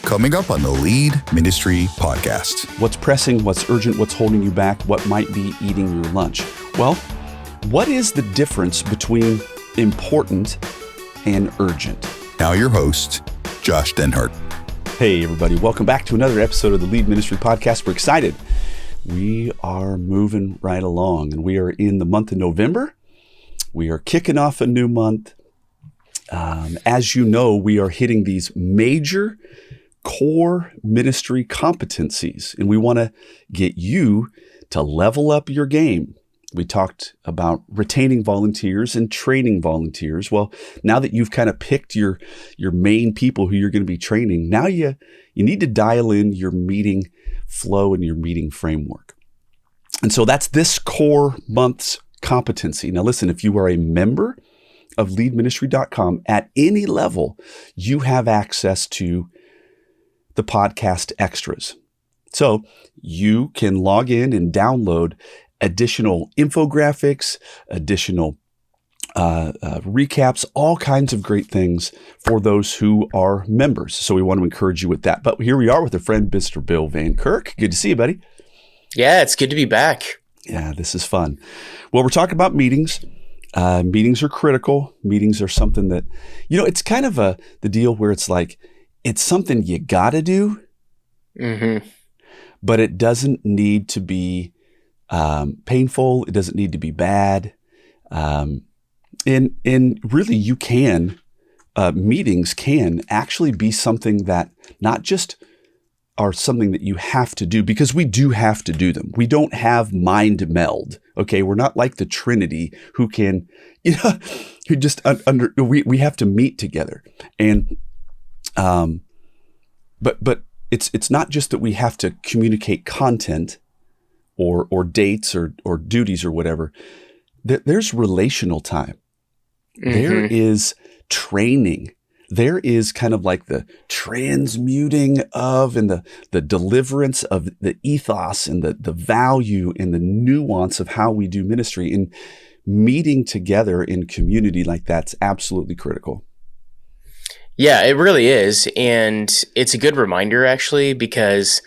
Coming up on the Lead Ministry Podcast. What's pressing, what's urgent, what's holding you back, what might be eating your lunch? Well, what is the difference between important and urgent? Now your host, Josh Denhart. Hey everybody, welcome back to another episode of the Lead Ministry Podcast. We're excited. We are moving right along, and we are in the month of November. We are kicking off a new month. As you know, we are hitting these major core ministry competencies, and we want to get you to level up your game. We talked about retaining volunteers and training volunteers. Well, now that you've kind of picked your main people who you're going to be training, now you need to dial in your meeting flow and your meeting framework. And so that's this core month's competency. Now listen, if you are a member of leadministry.com at any level, you have access to the podcast extras. So you can log in and download additional infographics, additional recaps, all kinds of great things for those who are members. So we want to encourage you with that. But here we are with a friend, Mr. Bill Van Kirk. Good to see you, buddy. Yeah, it's good to be back. Yeah, this is fun. Well, we're talking about meetings. Meetings are critical. Meetings are something that, it's kind of the deal where it's like, it's something you got to do, but it doesn't need to be painful. It doesn't need to be bad. And really you can, meetings can actually be something that not just are something that you have to do, because we do have to do them. We don't have mind meld. Okay. We're not like the Trinity who can, who just we have to meet together. And, but it's not just that we have to communicate content or dates or duties or whatever. There's relational time. There is training. There is kind of like the transmuting of and the deliverance of the ethos and the value and the nuance of how we do ministry. And meeting together in community like that's absolutely critical. Yeah, it really is. And it's a good reminder, actually, because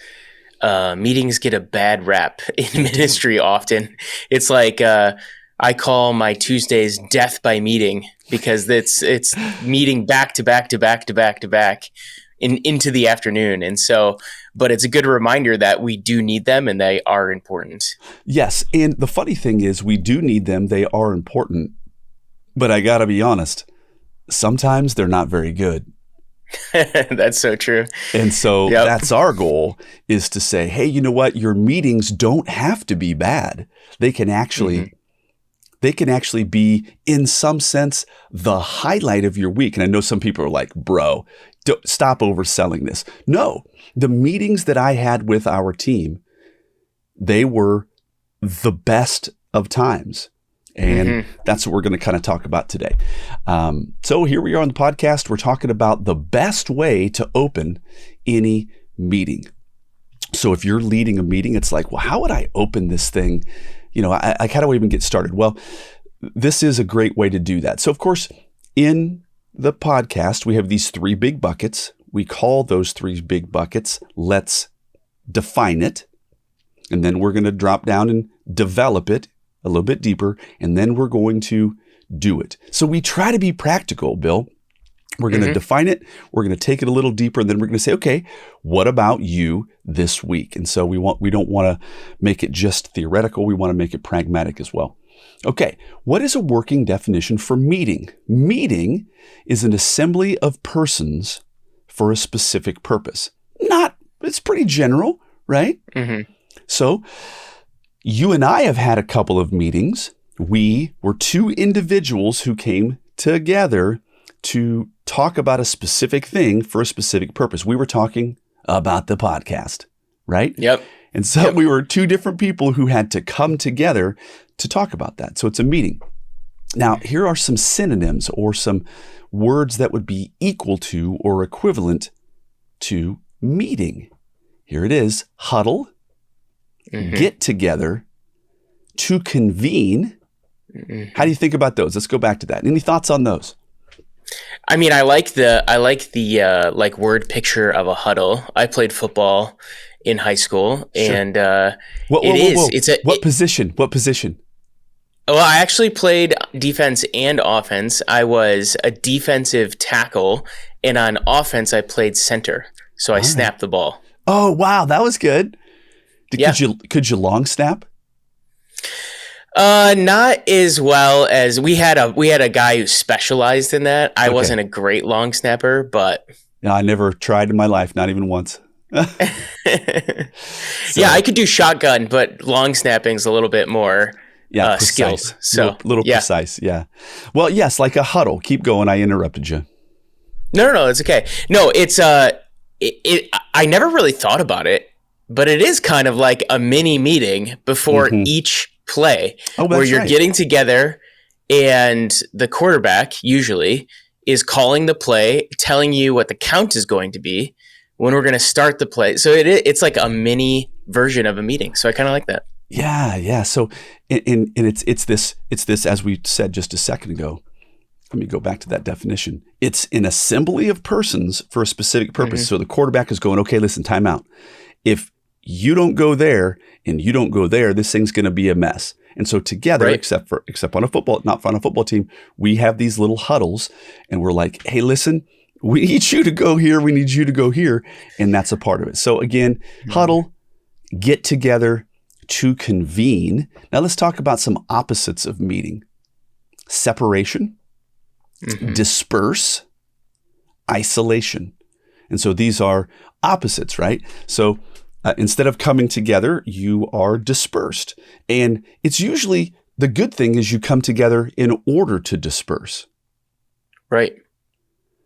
meetings get a bad rap in ministry often. It's like I call my Tuesdays death by meeting, because it's meeting back to back to back to back to back into the afternoon. And so, but it's a good reminder that we do need them and they are important. Yes. And the funny thing is we do need them. They are important. But I got to be honest, sometimes they're not very good. That's so true. And so That's our goal, is to say, hey, you know what? Your meetings don't have to be bad. They can actually be, in some sense, the highlight of your week. And I know some people are like, bro, stop overselling this. No, the meetings that I had with our team, they were the best of times. And that's what we're going to kind of talk about today. So here we are on the podcast. We're talking about the best way to open any meeting. So if you're leading a meeting, it's like, well, how would I open this thing? I kind of even get started. Well, this is a great way to do that. So of course, in the podcast, we have these three big buckets. We call those three big buckets, let's define it. And then we're going to drop down and develop it a little bit deeper, and then we're going to do it. So we try to be practical, Bill. We're going to define it. We're going to take it a little deeper, and then we're going to say, okay, what about you this week? And so we don't want to make it just theoretical. We want to make it pragmatic as well. Okay, what is a working definition for meeting? Meeting is an assembly of persons for a specific purpose. It's pretty general, right? So you and I have had a couple of meetings. We were two individuals who came together to talk about a specific thing for a specific purpose. We were talking about the podcast, right? Yep. And so we were two different people who had to come together to talk about that. So it's a meeting. Now, here are some synonyms or some words that would be equal to or equivalent to meeting. Here it is: huddle, get together, to convene. How do you think about those? Let's go back to that. Any thoughts on those? I mean, I like the like word picture of a huddle. I played football in high school, Sure. and Whoa. it's a What position? What position? well, I actually played defense and offense. I was a defensive tackle, and on offense, I played center. So I All right. snapped the ball. Oh, wow. That was good. Yeah. Could you long snap? Not as well as we had a guy who specialized in that. I Okay. wasn't a great long snapper, but No, I never tried in my life, not even once. yeah, I could do shotgun, but long snapping's a little bit more skilled. Precise. So little yeah. precise. Yeah. Well, yes, like a huddle. Keep going. I interrupted you. No, it's okay. No, it's I never really thought about it, but it is kind of like a mini meeting before each play, where you're getting together, and the quarterback usually is calling the play, telling you what the count is going to be, when we're going to start the play. So it's like a mini version of a meeting. So I kind of like that. Yeah. So, and it's this, as we said just a second ago. Let me go back to that definition. It's an assembly of persons for a specific purpose. So the quarterback is going, okay, listen, time out. If you don't go there and you don't go there, this thing's going to be a mess. And so together, except on a football team, we have these little huddles, and we're like, hey, listen, we need you to go here. We need you to go here. And that's a part of it. So again, huddle, get together to convene. Now let's talk about some opposites of meeting. Separation, disperse, isolation. And so these are opposites, right? So instead of coming together, you are dispersed. And it's usually the good thing is you come together in order to disperse. Right.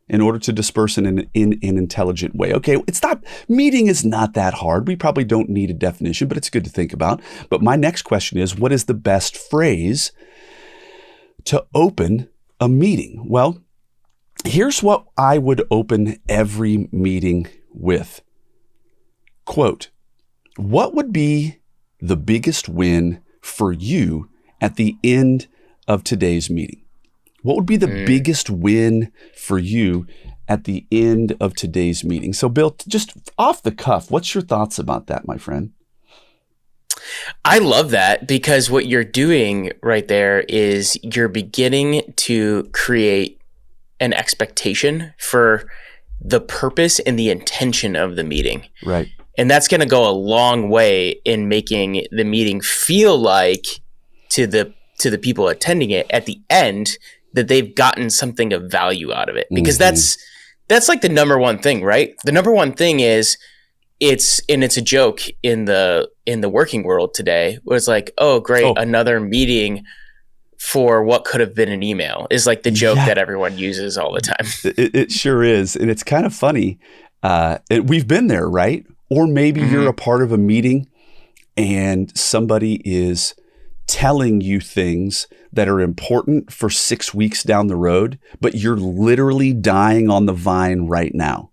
In order to disperse in an intelligent way. Okay, meeting is not that hard. We probably don't need a definition, but it's good to think about. But my next question is, what is the best phrase to open a meeting? Well, here's what I would open every meeting with. Quote, what would be the biggest win for you at the end of today's meeting? What would be the biggest win for you at the end of today's meeting? So, Bill, just off the cuff, what's your thoughts about that, my friend? I love that, because what you're doing right there is you're beginning to create an expectation for the purpose and the intention of the meeting. Right. And that's going to go a long way in making the meeting feel like to the people attending it at the end that they've gotten something of value out of it, because that's like the number one thing, right? The number one thing is it's a joke in the working world today, where it's like, oh, great, another meeting for what could have been an email is like the joke that everyone uses all the time. It sure is. And it's kind of funny. We've been there, right? Or maybe you're a part of a meeting and somebody is telling you things that are important for 6 weeks down the road, but you're literally dying on the vine right now.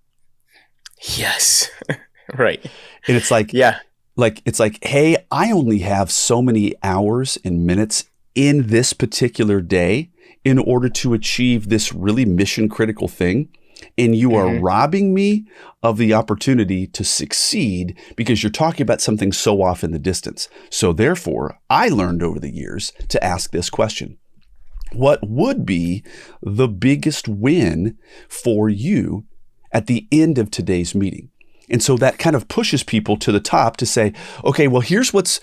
Yes. Right. And it's like, it's like, hey, I only have so many hours and minutes in this particular day in order to achieve this really mission critical thing. And you are robbing me of the opportunity to succeed because you're talking about something so off in the distance. So therefore, I learned over the years to ask this question. What would be the biggest win for you at the end of today's meeting? And so that kind of pushes people to the top to say, okay, well, here's what's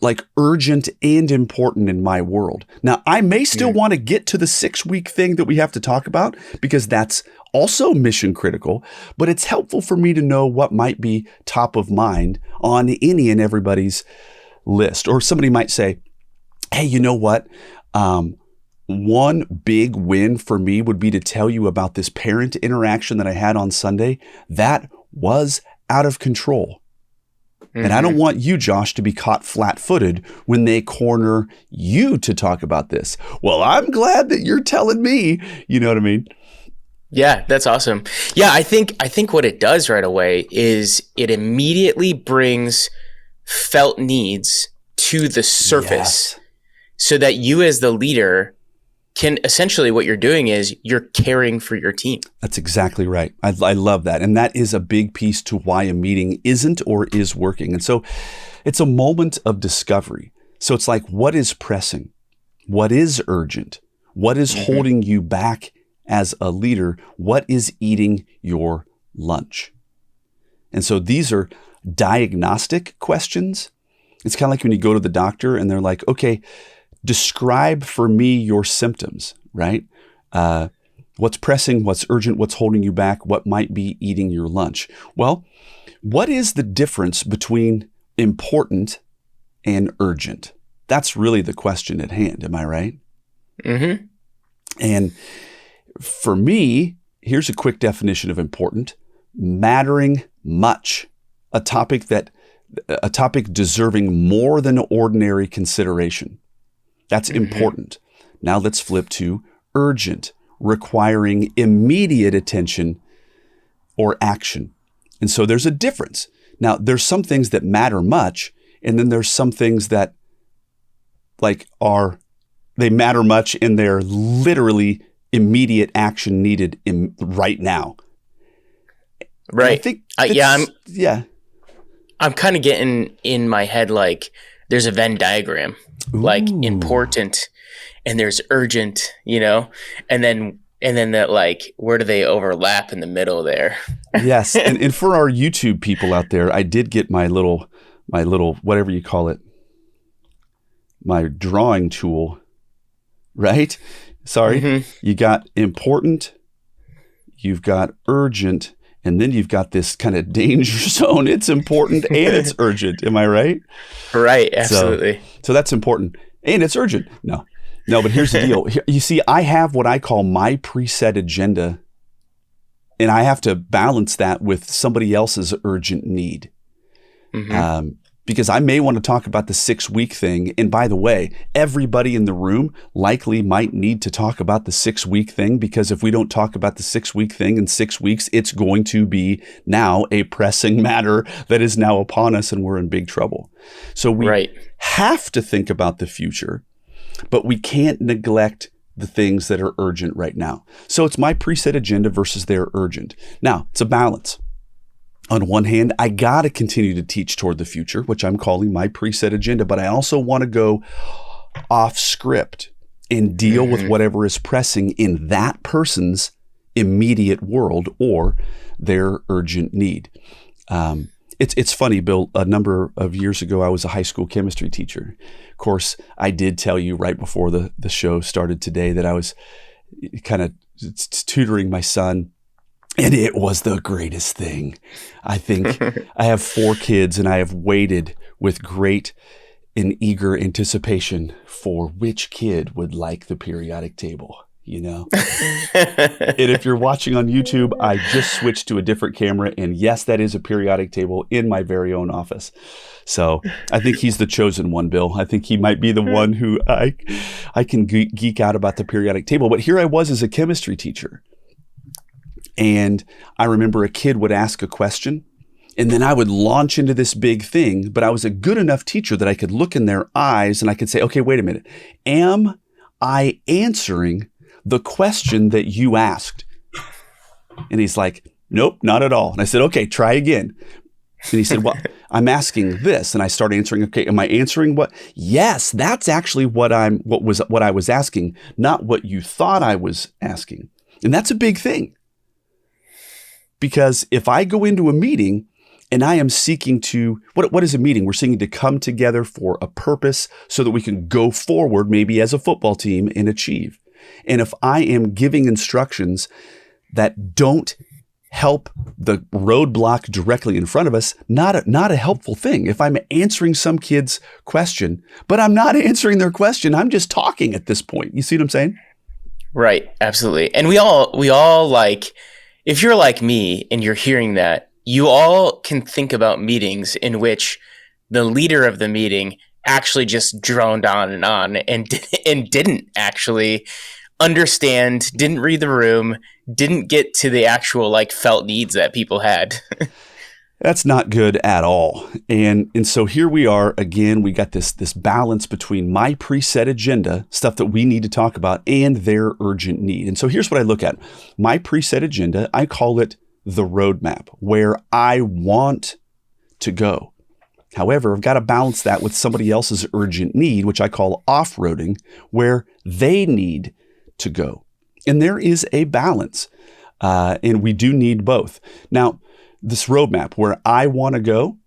like urgent and important in my world. Now, I may still want to get to the 6-week thing that we have to talk about, because that's also mission critical, but it's helpful for me to know what might be top of mind on any and everybody's list. Or somebody might say, hey, you know what? One big win for me would be to tell you about this parent interaction that I had on Sunday. That was out of control. And I don't want you, Josh, to be caught flat-footed when they corner you to talk about this. Well, I'm glad that you're telling me. You know what I mean? Yeah, that's awesome. Yeah, I think what it does right away is it immediately brings felt needs to the surface, so that you as the leader can essentially what you're doing is you're caring for your team. That's exactly right. I love that. And that is a big piece to why a meeting isn't or is working. And so it's a moment of discovery. So it's like, what is pressing? What is urgent? What is holding you back as a leader? What is eating your lunch? And so these are diagnostic questions. It's kind of like when you go to the doctor and they're like, okay, describe for me your symptoms, right? What's pressing, what's urgent, what's holding you back, what might be eating your lunch? Well, what is the difference between important and urgent? That's really the question at hand. Am I right? Mm-hmm. And for me, here's a quick definition of important: mattering much, a topic deserving more than ordinary consideration. That's important. Now let's flip to urgent, requiring immediate attention or action. And so there's a difference. Now there's some things that matter much, and then there's some things that they matter much and they're literally immediate action needed right now. Right. I think I'm kind of getting in my head like there's a Venn diagram, like important and there's urgent, and then that, like, where do they overlap in the middle there? Yes. And for our YouTube people out there, I did get my little, whatever you call it, my drawing tool, right? Sorry. You got important, you've got urgent, and then you've got this kind of danger zone. It's important and it's urgent. Am I right? Right. Absolutely. So that's important and it's urgent. No, but here's the deal. You see, I have what I call my preset agenda, and I have to balance that with somebody else's urgent need. Because I may want to talk about the 6-week thing. And by the way, everybody in the room likely might need to talk about the 6-week thing, because if we don't talk about the 6-week thing in 6 weeks, it's going to be now a pressing matter that is now upon us and we're in big trouble. So we have to think about the future, but we can't neglect the things that are urgent right now. So it's my preset agenda versus their urgent. Now, it's a balance. On one hand, I got to continue to teach toward the future, which I'm calling my preset agenda, but I also want to go off script and deal with whatever is pressing in that person's immediate world or their urgent need. It's funny, Bill, a number of years ago, I was a high school chemistry teacher. Of course, I did tell you right before the show started today that I was kind of tutoring my son. And it was the greatest thing. I think I have 4 kids, and I have waited with great and eager anticipation for which kid would like the periodic table, And if you're watching on YouTube, I just switched to a different camera, and yes, that is a periodic table in my very own office. So I think he's the chosen one, Bill. I think he might be the one who I can geek out about the periodic table. But here I was as a chemistry teacher. And I remember a kid would ask a question, and then I would launch into this big thing, but I was a good enough teacher that I could look in their eyes and I could say, okay, wait a minute. Am I answering the question that you asked? And he's like, nope, not at all. And I said, okay, try again. And he said, well, I'm asking this. And I started answering, okay, am I answering what? Yes, that's actually what I was asking, not what you thought I was asking. And that's a big thing. Because if I go into a meeting and I am seeking to, what is a meeting? We're seeking to come together for a purpose so that we can go forward, maybe as a football team, and achieve. And if I am giving instructions that don't help the roadblock directly in front of us, not a helpful thing. If I'm answering some kid's question, but I'm not answering their question, I'm just talking at this point. You see what I'm saying? Right. Absolutely. And we all like, if you're like me and you're hearing that, you all can think about meetings in which the leader of the meeting actually just droned on and didn't actually understand, didn't read the room, didn't get to the actual felt needs that people had. That's not good at all. And so here we are again, we got this balance between my preset agenda, stuff that we need to talk about, and their urgent need. And so here's what I look at. My preset agenda, I call it the roadmap, where I want to go. However, I've got to balance that with somebody else's urgent need, which I call off-roading, where they need to go. And there is a balance, and we do need both. Now, this roadmap where I want to go,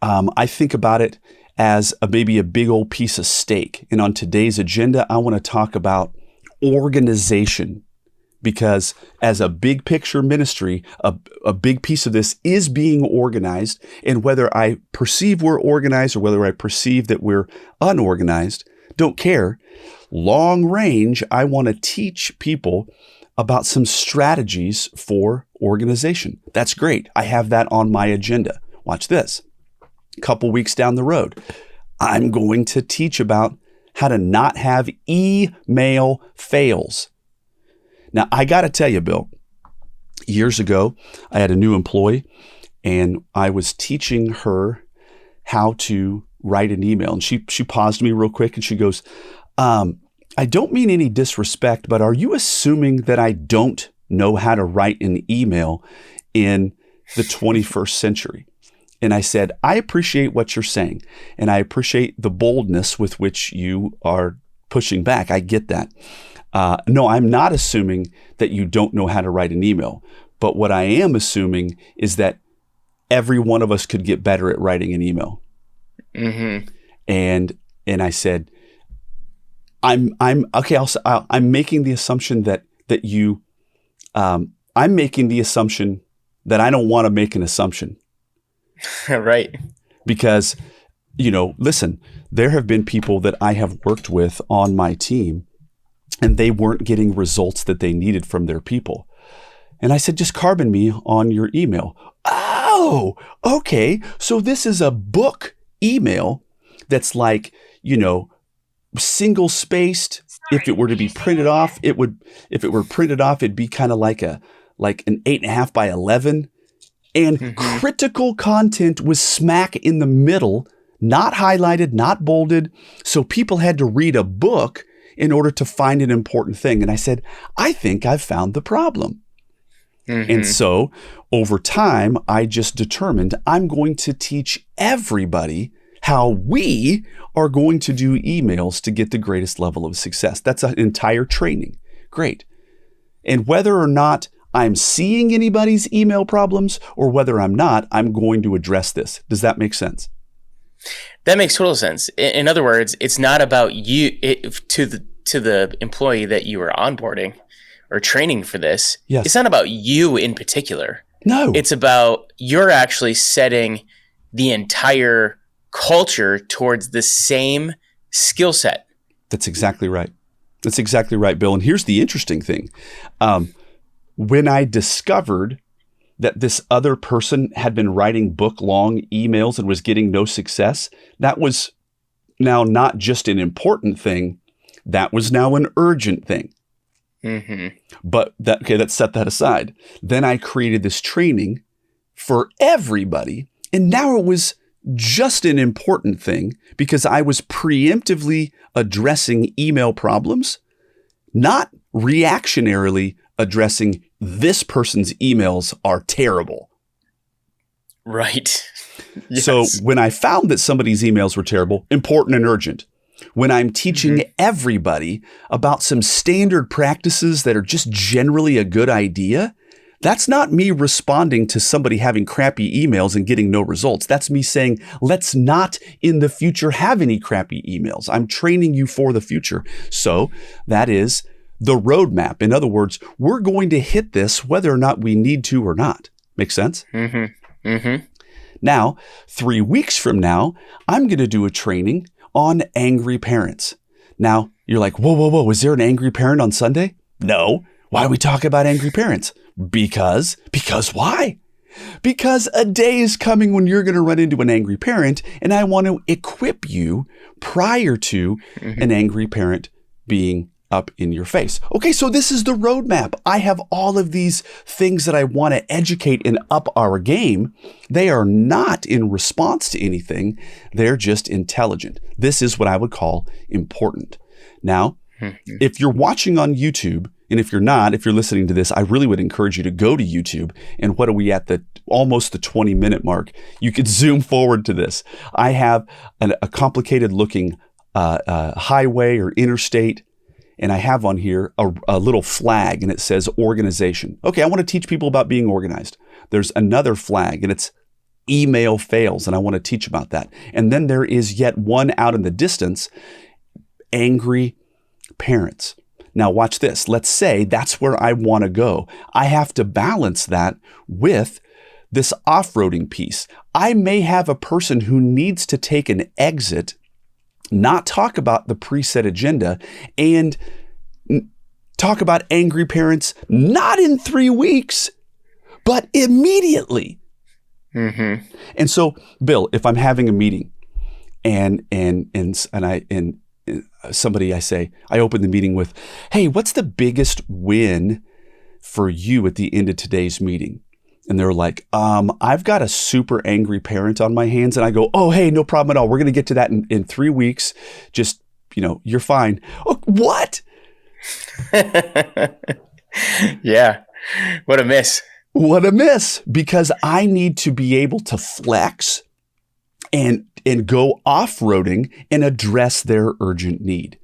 I think about it as maybe a big old piece of steak. And on today's agenda, I want to talk about organization, because as a big picture ministry, a big piece of this is being organized. And whether I perceive we're organized or whether I perceive that we're unorganized, don't care. Long range, I want to teach people about some strategies for organization. That's great. I have that on my agenda. Watch this. A couple weeks down the road, I'm going to teach about how to not have email fails. Now, I got to tell you, Bill, years ago, I had a new employee and I was teaching her how to write an email. And she paused me real quick and she goes, I don't mean any disrespect, but are you assuming that I don't know how to write an email in the 21st century? And I said, I appreciate what you're saying. And I appreciate the boldness with which you are pushing back. I get that. No, I'm not assuming that you don't know how to write an email. But what I am assuming is that every one of us could get better at writing an email. Mm-hmm. And I said, I'm okay. I'm making the assumption that you, I'm making the assumption that I don't want to make an assumption. Right. Because, listen, there have been people that I have worked with on my team and they weren't getting results that they needed from their people. And I said, just carbon me on your email. Oh, okay. So this is a book email that's like, single spaced. If it were to be printed off, if it were printed off, it'd be kind of like an 8.5 by 11. And critical content was smack in the middle, not highlighted, not bolded. So people had to read a book in order to find an important thing. And I said, I think I've found the problem. Mm-hmm. And so over time, I just determined I'm going to teach everybody how we are going to do emails to get the greatest level of success. That's an entire training. Great. And whether or not I'm seeing anybody's email problems or whether I'm not, I'm going to address this. Does that make sense? That makes total sense. In other words, it's not about you to the employee that you are onboarding or training for this. Yes. It's not about you in particular. No. It's about you're actually setting the entire culture towards the same skill set. That's exactly right. That's exactly right, Bill. And here's the interesting thing. When I discovered that this other person had been writing book-long emails and was getting no success, that was now not just an important thing, that was now an urgent thing. Mm-hmm. But let's set that aside. Then I created this training for everybody, and now it was just an important thing because I was preemptively addressing email problems, not reactionarily addressing this person's emails are terrible. Right. Yes. So when I found that somebody's emails were terrible, important and urgent. When I'm teaching everybody about some standard practices that are just generally a good idea, that's not me responding to somebody having crappy emails and getting no results. That's me saying, let's not in the future have any crappy emails. I'm training you for the future. So that is the roadmap. In other words, we're going to hit this whether or not we need to or not. Make sense? Mm-hmm. Mm-hmm. Now, 3 weeks from now, I'm going to do a training on angry parents. Now, you're like, whoa. Is there an angry parent on Sunday? No. Why do we talk about angry parents? Because why? Because a day is coming when you're going to run into an angry parent, and I want to equip you prior to an angry parent being up in your face. Okay, so this is the roadmap. I have all of these things that I want to educate and up our game. They are not in response to anything. They're just intelligent. This is what I would call important. Now, if you're watching on YouTube, and if you're not, if you're listening to this, I really would encourage you to go to YouTube. And what are we at? Almost the 20-minute mark. You could zoom forward to this. I have a complicated looking highway or interstate. And I have on here a little flag, and it says organization. Okay, I want to teach people about being organized. There's another flag, and it's email fails, and I want to teach about that. And then there is yet one out in the distance, angry parents. Now watch this. Let's say that's where I want to go. I have to balance that with this off-roading piece. I may have a person who needs to take an exit, not talk about the preset agenda, and talk about angry parents, not in 3 weeks, but immediately. And so, Bill, if I'm having a meeting and somebody I say, I open the meeting with, hey, what's the biggest win for you at the end of today's meeting? And they're like, I've got a super angry parent on my hands. And I go, oh, hey, no problem at all. We're going to get to that in 3 weeks. Just, you're fine. Oh, what? Yeah. What a miss. What a miss. Because I need to be able to flex and go off-roading and address their urgent need.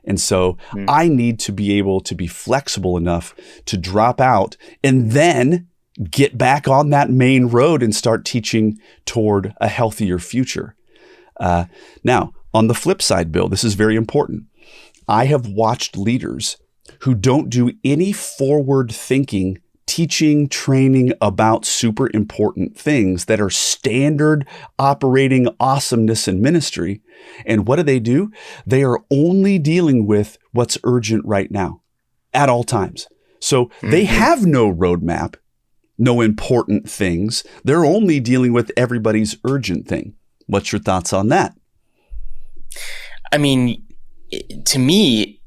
And so I need to be able to be flexible enough to drop out and then get back on that main road and start teaching toward a healthier future. Now, on the flip side, Bill, this is very important. I have watched leaders who don't do any forward thinking, teaching, training about super important things that are standard operating awesomeness in ministry. And what do? They are only dealing with what's urgent right now at all times. So they have no roadmap, no important things. They're only dealing with everybody's urgent thing. What's your thoughts on that? I mean, to me,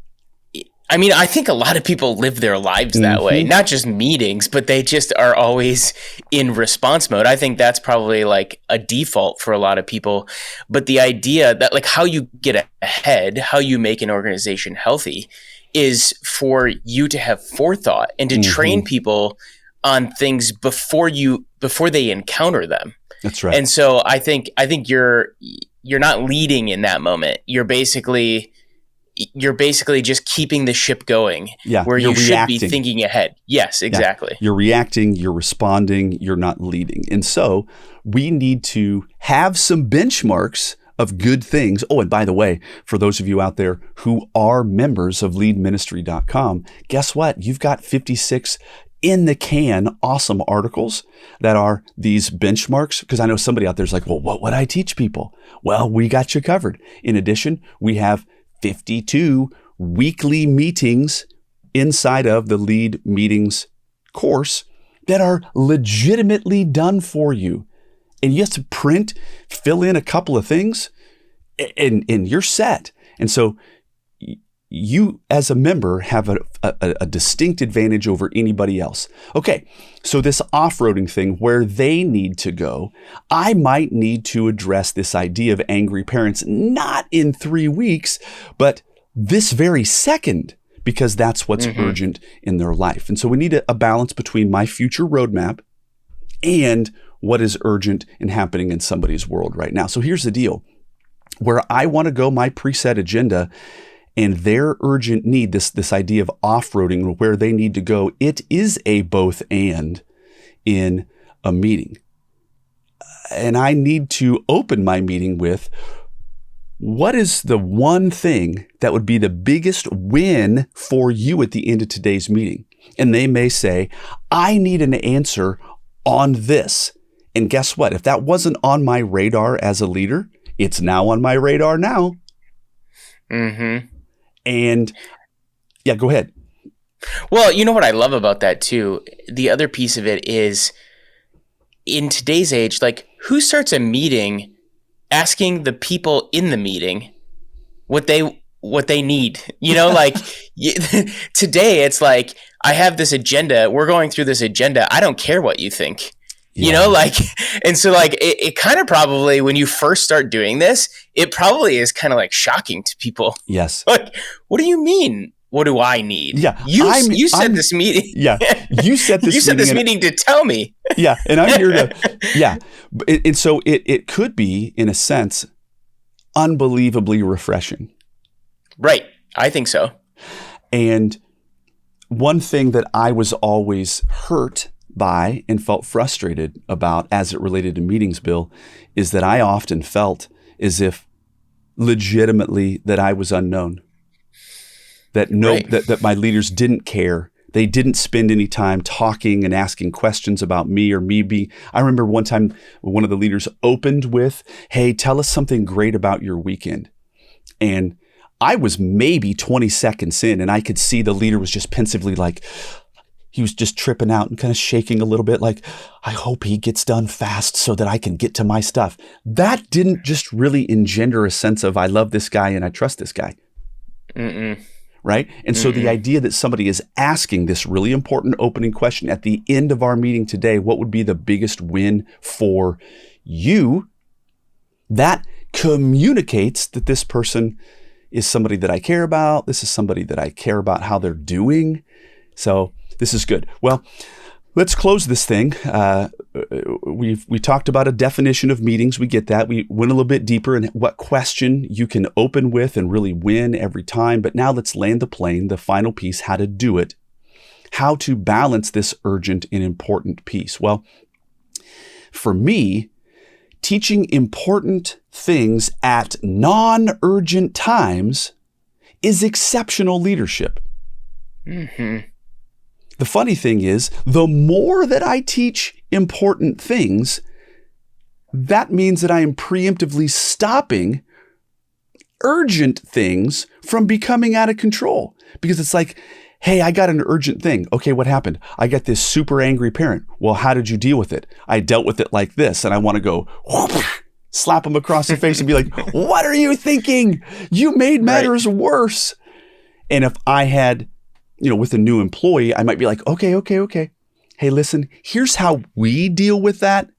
I think a lot of people live their lives that way, not just meetings, but they just are always in response mode. I think that's probably like a default for a lot of people. But the idea that like how you get ahead, how you make an organization healthy is for you to have forethought and to train people on things before they encounter them. That's right. And so I think you're not leading in that moment. You're basically just keeping the ship going. Yeah, where you should be thinking ahead. Yes, exactly. Yeah. You're reacting, you're responding, you're not leading. And so we need to have some benchmarks of good things. Oh, and by the way, for those of you out there who are members of leadministry.com, guess what? You've got 56 in the can awesome articles that are these benchmarks. Because I know somebody out there is like, well, what would I teach people? Well, we got you covered. In addition, we have 52 weekly meetings inside of the Lead Meetings course that are legitimately done for you. And you have to print, fill in a couple of things, and you're set. And so you as a member have a distinct advantage over anybody else. Okay, so this off-roading thing where they need to go, I might need to address this idea of angry parents, not in 3 weeks, but this very second, because that's what's urgent in their life. And so we need a balance between my future roadmap and what is urgent and happening in somebody's world right now. So here's the deal. Where I want to go, my preset agenda, and their urgent need, this idea of off-roading, where they need to go, it is a both and in a meeting. And I need to open my meeting with, what is the one thing that would be the biggest win for you at the end of today's meeting? And they may say, I need an answer on this. And guess what? If that wasn't on my radar as a leader, it's now on my radar now. And yeah, go ahead. Well, you know what I love about that too? The other piece of it is, in today's age, like, who starts a meeting asking the people in the meeting what they what they need. Like today it's like, I have this agenda. We're going through this agenda. I don't care what you think. Like, and so like it kind of probably, when you first start doing this, it probably is kind of like shocking to people. Yes. Like, what do you mean? What do I need? Yeah. You said this meeting. Yeah. You said this you said this meeting to tell me. Yeah. And I'm here to, yeah. And so it could be, in a sense, unbelievably refreshing. Right. I think so. And one thing that I was always hurt by and felt frustrated about as it related to meetings, Bill, is that I often felt as if legitimately that I was unknown, that that my leaders didn't care. They didn't spend any time talking and asking questions about me or me being. I remember one time one of the leaders opened with, "Hey, tell us something great about your weekend." And I was maybe 20 seconds in, and I could see the leader was just pensively like, he was just tripping out and kind of shaking a little bit like, I hope he gets done fast so that I can get to my stuff. That didn't just really engender a sense of, I love this guy and I trust this guy. Right? And so the idea that somebody is asking this really important opening question at the end of our meeting today, what would be the biggest win for you? That communicates that this person is somebody that I care about. This is somebody that I care about how they're doing. So this is good. Well, let's close this thing. We talked about a definition of meetings. We get that. We went a little bit deeper in what question you can open with and really win every time. But now let's land the plane, the final piece, how to do it, how to balance this urgent and important piece. Well, for me, teaching important things at non-urgent times is exceptional leadership. The funny thing is, the more that I teach important things, that means that I am preemptively stopping urgent things from becoming out of control. Because it's like, hey, I got an urgent thing. Okay, what happened? I got this super angry parent. Well, how did you deal with it? I dealt with it like this. And I want to go whoop, slap them across the face and be like, what are you thinking? You made matters worse. And if I had, with a new employee, I might be like, okay. Hey, listen, here's how we deal with that.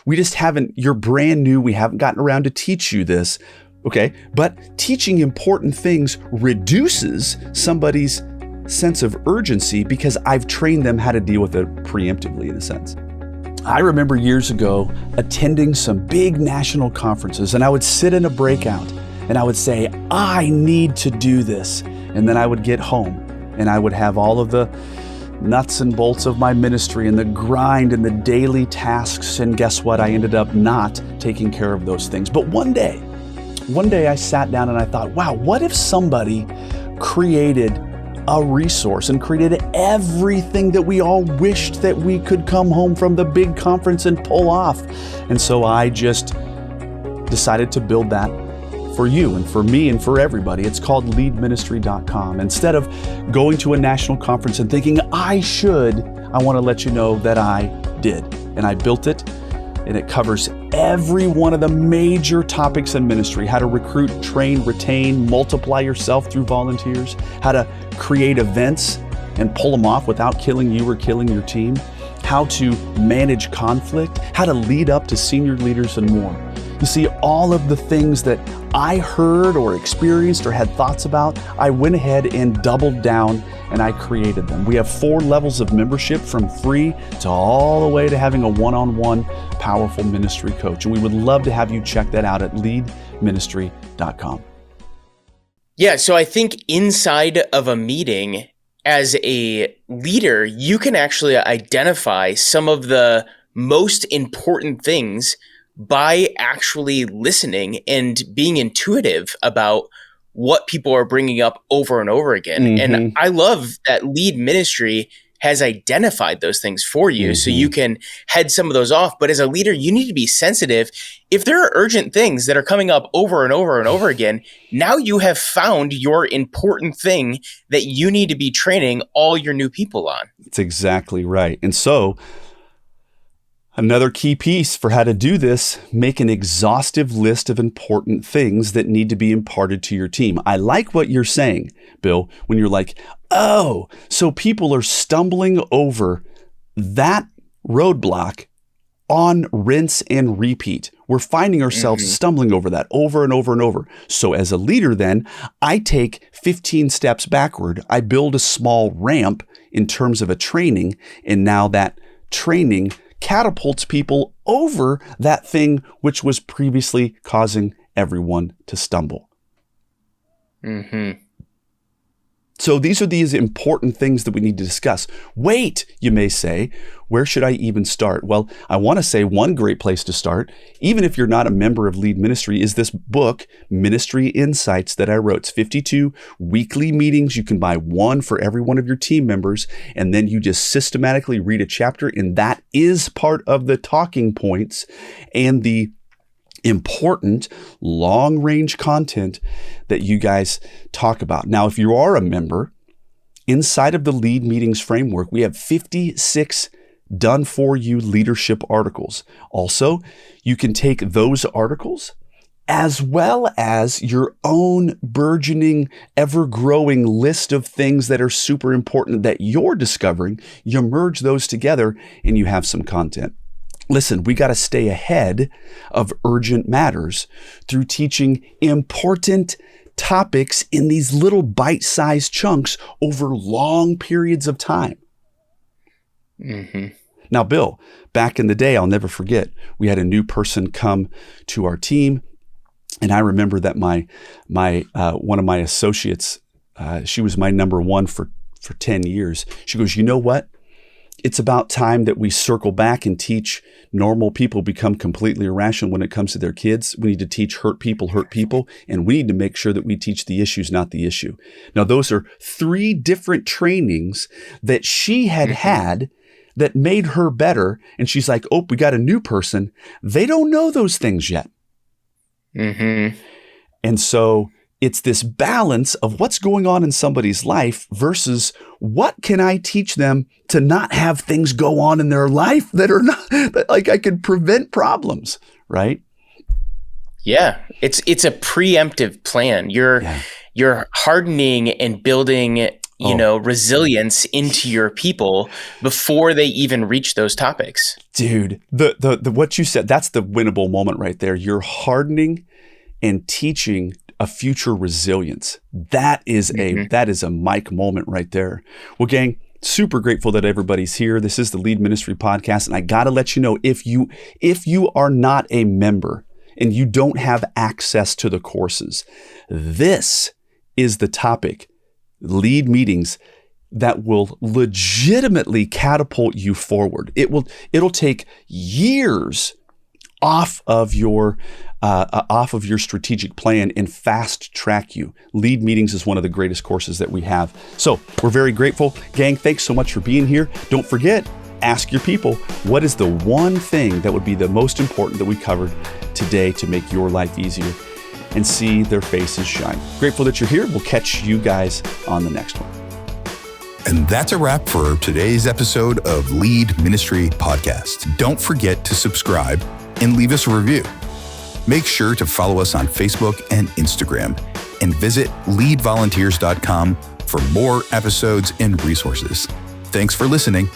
We just you're brand new. We haven't gotten around to teach you this. Okay. But teaching important things reduces somebody's sense of urgency because I've trained them how to deal with it preemptively, in a sense. I remember years ago attending some big national conferences, and I would sit in a breakout and I would say, I need to do this. And then I would get home and I would have all of the nuts and bolts of my ministry and the grind and the daily tasks. And guess what? I ended up not taking care of those things. But one day I sat down and I thought, wow, what if somebody created a resource and created everything that we all wished that we could come home from the big conference and pull off? And so I just decided to build that for you and for me and for everybody. It's called leadministry.com. Instead of going to a national conference and thinking I want to let you know that I did. And I built it, and it covers every one of the major topics in ministry: how to recruit, train, retain, multiply yourself through volunteers, how to create events and pull them off without killing you or killing your team, how to manage conflict, how to lead up to senior leaders, and more. You see, all of the things that I heard or experienced or had thoughts about, I went ahead and doubled down and I created them. We have 4 levels of membership, from free to all the way to having a one-on-one powerful ministry coach. And we would love to have you check that out at leadministry.com. Yeah, so I think inside of a meeting, as a leader, you can actually identify some of the most important things by actually listening and being intuitive about what people are bringing up over and over again. And I love that Lead Ministry has identified those things for you so you can head some of those off. But as a leader, you need to be sensitive. If there are urgent things that are coming up over and over and over again, now you have found your important thing that you need to be training all your new people on. That's exactly right. And so Another key piece for how to do this, make an exhaustive list of important things that need to be imparted to your team. I like what you're saying, Bill, when you're like, oh, so people are stumbling over that roadblock on rinse and repeat. We're finding ourselves stumbling over that over and over and over. So as a leader then, I take 15 steps backward. I build a small ramp in terms of a training, and now that training catapults people over that thing which was previously causing everyone to stumble. So these are these important things that we need to discuss. Wait, you may say, where should I even start? Well, I want to say one great place to start, even if you're not a member of Lead Ministry, is this book, Ministry Insights, that I wrote. It's 52 weekly meetings. You can buy one for every one of your team members, and then you just systematically read a chapter, and that is part of the talking points and the important long-range content that you guys talk about. Now, if you are a member, inside of the Lead Meetings framework, we have 56 done-for-you leadership articles. Also, you can take those articles as well as your own burgeoning, ever-growing list of things that are super important that you're discovering. You merge those together and you have some content. Listen, we got to stay ahead of urgent matters through teaching important topics in these little bite-sized chunks over long periods of time. Now, Bill, back in the day, I'll never forget, we had a new person come to our team, and I remember that my one of my associates, she was my number one for 10 years. She goes, you know what? It's about time that we circle back and teach normal people become completely irrational when it comes to their kids. We need to teach hurt people, and we need to make sure that we teach the issues, not the issue. Now, those are 3 different trainings that she had had that made her better. And she's like, oh, we got a new person. They don't know those things yet. And so it's this balance of what's going on in somebody's life versus what can I teach them to not have things go on in their life that are not, that like I could prevent problems, right? Yeah, it's a preemptive plan. You're hardening and building, resilience into your people before they even reach those topics. Dude, the what you said, that's the winnable moment right there. You're hardening and teaching a future resilience. That is a Mike moment right there. Well, gang, super grateful that everybody's here. This is the Lead Ministry Podcast, and I got to let you know, if you are not a member and you don't have access to the courses, this is the topic, Lead Meetings, that will legitimately catapult you forward. It'll take years off of your strategic plan and fast track you. Lead Meetings is one of the greatest courses that we have. So we're very grateful. Gang, thanks so much for being here. Don't forget, ask your people, what is the one thing that would be the most important that we covered today to make your life easier, and see their faces shine. Grateful that you're here. We'll catch you guys on the next one. And that's a wrap for today's episode of Lead Ministry Podcast. Don't forget to subscribe and leave us a review. Make sure to follow us on Facebook and Instagram, and visit leadvolunteers.com for more episodes and resources. Thanks for listening.